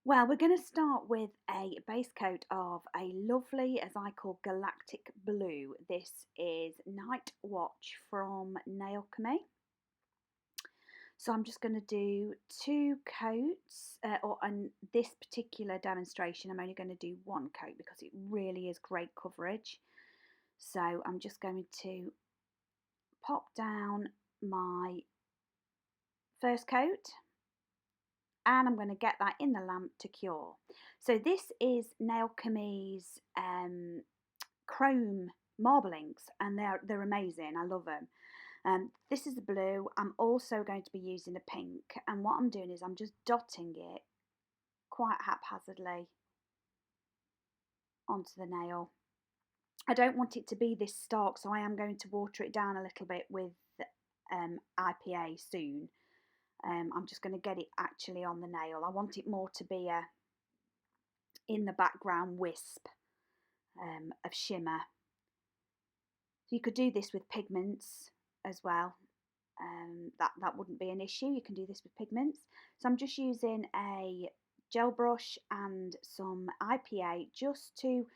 Well, we're going to start with a base coat of a lovely, as I call, Galactic Blue. This is Night Watch from Nailchemy. So I'm just going to do two coats, or on this particular demonstration, I'm only going to do one coat because it really is great coverage. So I'm just going to pop down my first coat, and I'm going to get that in the lamp to cure. So this is Nailchemy's chrome marble inks, and they're amazing. I love them. This is the blue. I'm also going to be using a pink, and what I'm doing is I'm just dotting it quite haphazardly onto the nail. I don't want it to be this stark, so I am going to water it down a little bit with IPA soon. I'm just going to get it actually on the nail. I want it more to be a in the background wisp of shimmer. So you could do this with pigments as well. That wouldn't be an issue. You can do this with pigments. So I'm just using a gel brush and some IPA just to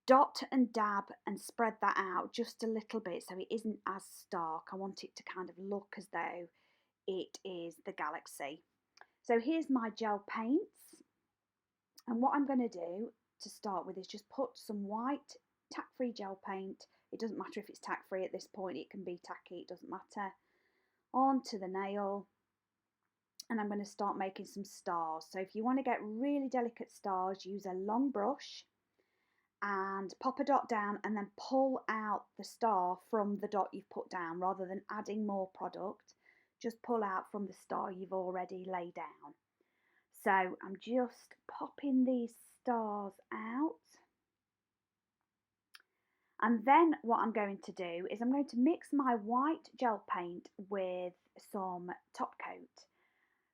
dot and dab and spread that out just a little bit so it isn't as stark. I want it to kind of look as though it is the galaxy. So here's my gel paints, and what I'm going to do to start with is just put some white tack-free gel paint. It doesn't matter if it's tack-free at this point, it can be tacky, it doesn't matter. Onto the nail, and I'm going to start making some stars. So if you want to get really delicate stars, use a long brush and pop a dot down and then pull out the star from the dot you've put down rather than adding more product. Just pull out from the star you've already laid down. So I'm just popping these stars out. And then what I'm going to do is I'm going to mix my white gel paint with some top coat,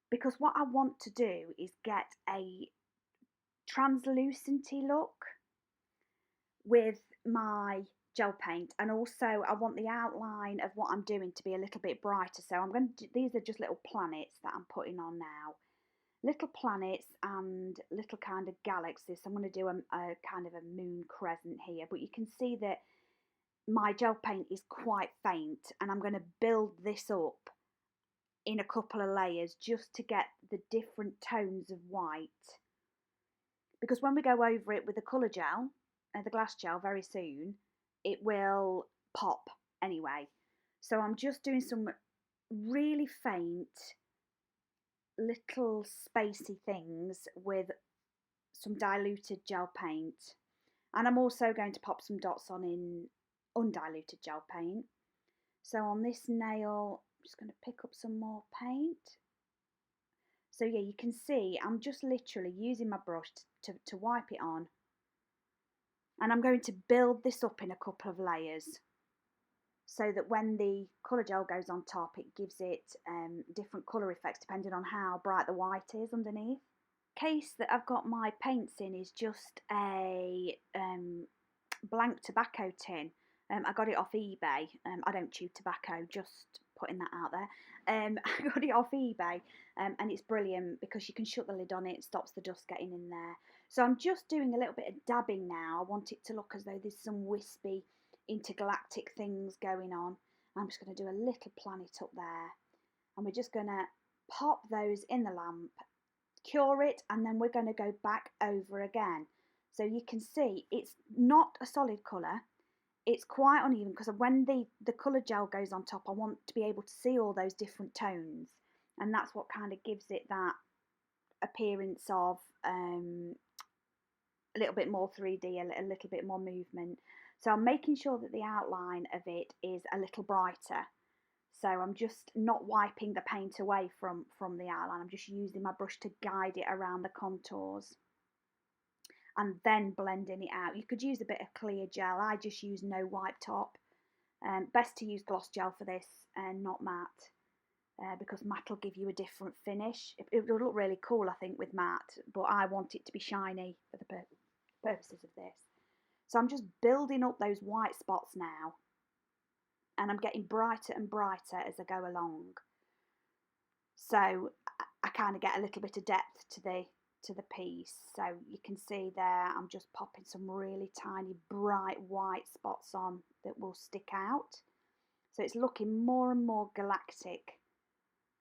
because what I want to do is get a translucency look with my gel paint, and also I want the outline of what I'm doing to be a little bit brighter. So I'm going to do, these are just little planets that I'm putting on now. Little planets and little kind of galaxies. So I'm going to do a kind of a moon crescent here, but you can see that my gel paint is quite faint, and I'm going to build this up in a couple of layers just to get the different tones of white, because when we go over it with the colour gel, the glass gel very soon, it will pop anyway. So I'm just doing some really faint little spacey things with some diluted gel paint, and I'm also going to pop some dots on in undiluted gel paint. So on this nail, I'm just going to pick up some more paint. So yeah, you can see I'm just literally using my brush to wipe it on, and I'm going to build this up in a couple of layers so that when the colour gel goes on top, it gives it different colour effects depending on how bright the white is underneath. Case that I've got my paints in is just a blank tobacco tin. I got it off eBay. I don't chew tobacco, just putting that out there. I got it off eBay, and it's brilliant because you can shut the lid on it, stops the dust getting in there. So I'm just doing a little bit of dabbing now. I want it to look as though there's some wispy intergalactic things going on. I'm just going to do a little planet up there, and we're just going to pop those in the lamp, cure it, and then we're going to go back over again. So you can see it's not a solid colour. It's quite uneven because when the colour gel goes on top, I want to be able to see all those different tones, and that's what kind of gives it that appearance of a little bit more 3D, a little bit more movement. So I'm making sure that the outline of it is a little brighter. So I'm just not wiping the paint away from the outline. I'm just using my brush to guide it around the contours and then blending it out. You could use a bit of clear gel. I just use no wipe top. Best to use gloss gel for this and not matte, because matte will give you a different finish. It will look really cool, I think, with matte, but I want it to be shiny for the purposes of this. So I'm just building up those white spots now, and I'm getting brighter and brighter as I go along. So I kind of get a little bit of depth to to the piece. So you can see there I'm just popping some really tiny bright white spots on that will stick out. So it's looking more and more galactic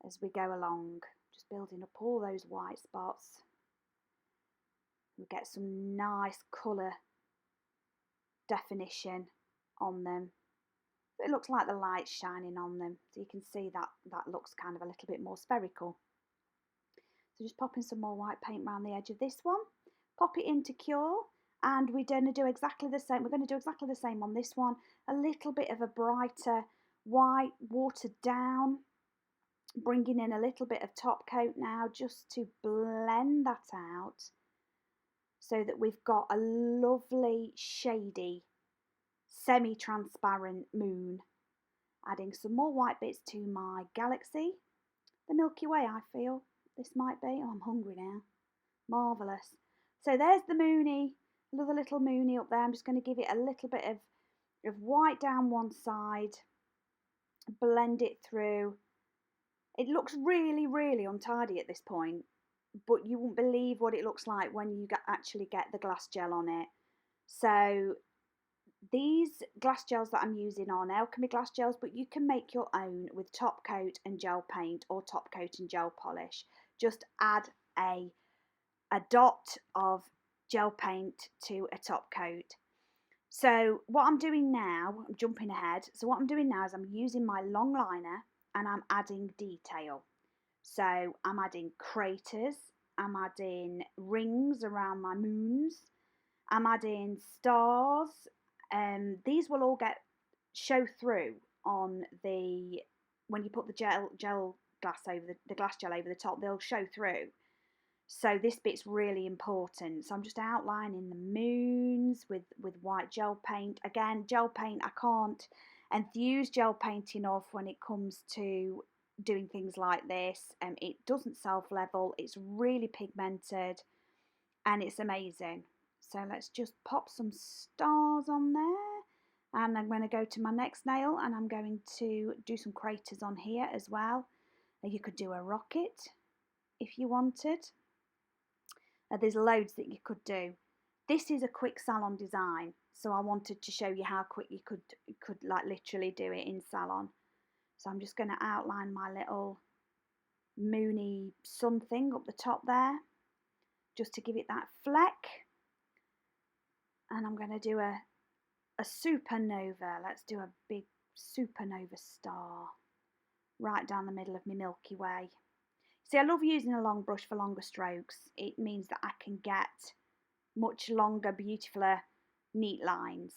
as we go along. Just building up all those white spots. We get some nice colour definition on them. It looks like the light's shining on them, so you can see that that looks kind of a little bit more spherical. So just popping some more white paint around the edge of this one, pop it into Cure, and we're going to do exactly the same. We're going to do exactly the same on this one. A little bit of a brighter white, watered down, bringing in a little bit of top coat now just to blend that out so that we've got a lovely shady semi-transparent moon. Adding some more white bits to my Galaxy, the Milky Way I feel this might be. Oh, I'm hungry now. Marvellous. So there's the Moony, another little Moony up there. I'm just going to give it a little bit of white down one side, blend it through. It looks really, really untidy at this point, but you won't believe what it looks like when you actually get the glass gel on it. So these glass gels that I'm using are Nailchemy glass gels, but you can make your own with top coat and gel paint or top coat and gel polish. Just add a dot of gel paint to a top coat. So what I'm doing now, I'm jumping ahead. So what I'm doing now is I'm using my long liner and I'm adding detail. So I'm adding craters, I'm adding rings around my moons, I'm adding stars. These will all show through on when you put the gel glass over the glass gel over the top, they'll show through. So this bit's really important. So I'm just outlining the moons with white gel paint. Again, gel paint, I can't enthuse gel paint enough when it comes to doing things like this. It doesn't self-level, it's really pigmented and it's amazing. So let's just pop some stars on there, and I'm going to go to my next nail and I'm going to do some craters on here as well. You could do a rocket if you wanted. There's loads that you could do. This is a quick salon design, so I wanted to show you how quick you could like literally do it in salon. So I'm just going to outline my little moony sun thing up the top there, just to give it that fleck. And I'm going to do a supernova. Let's do a big supernova star right down the middle of my Milky Way. See, I love using a long brush for longer strokes. It means that I can get much longer, beautifuler, neat lines.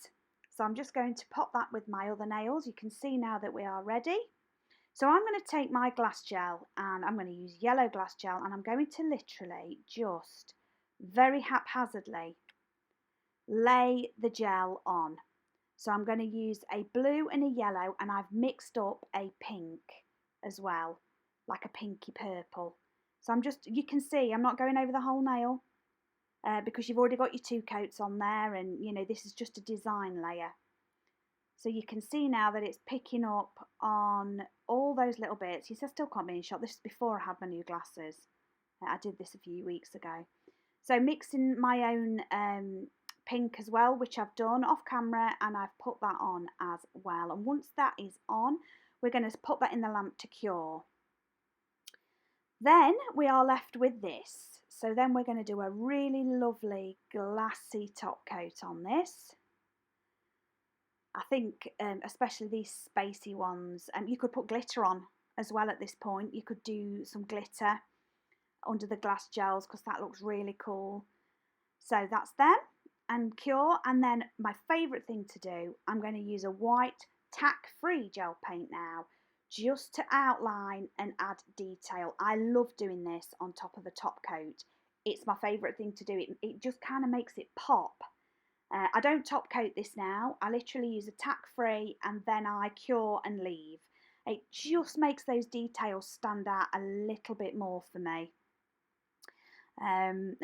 So I'm just going to pop that with my other nails. You can see now that we are ready. So I'm going to take my glass gel and I'm going to use yellow glass gel, and I'm going to literally just very haphazardly lay the gel on. So I'm going to use a blue and a yellow, and I've mixed up a pink as well, like a pinky purple. So you can see I'm not going over the whole nail because you've already got your two coats on there, and you know this is just a design layer. So you can see now that it's picking up on all those little bits. You still can't be in shot. This is before I had my new glasses. I did this a few weeks ago. So mixing my own pink as well, which I've done off camera, and I've put that on as well. And once that is on, we're going to put that in the lamp to cure. Then we are left with this. So then we're going to do a really lovely glassy top coat on this. I think especially these spacey ones, you could put glitter on as well at this point. You could do some glitter under the glass gels because that looks really cool. So that's them and cure. And then my favourite thing to do, I'm going to use a white tack-free gel paint now, just to outline and add detail. I love doing this on top of the top coat. It's my favourite thing to do. It just kind of makes it pop. I don't top coat this now. I literally use a tack-free and then I cure and leave. It just makes those details stand out a little bit more for me. And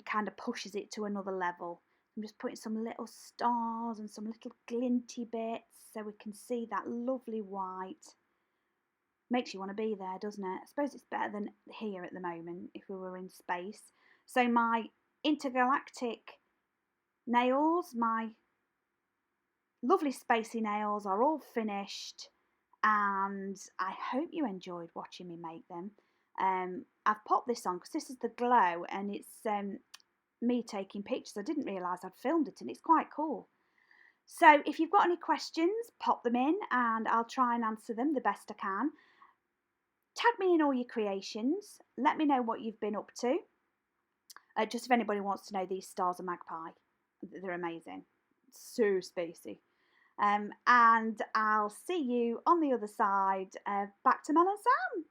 kind of pushes it to another level. I'm just putting some little stars and some little glinty bits so we can see that lovely white. Makes you want to be there, doesn't it? I suppose it's better than here at the moment if we were in space. So my intergalactic nails, my lovely spacey nails are all finished, and I hope you enjoyed watching me make them. I've popped this on because this is the glow, and it's me taking pictures. I didn't realise I'd filmed it, and it's quite cool. So if you've got any questions, pop them in and I'll try and answer them the best I can. Tag me in all your creations. Let me know what you've been up to. Just if anybody wants to know, these stars are magpie. They're amazing. So spacey. And I'll see you on the other side. Back to Mel and Sam.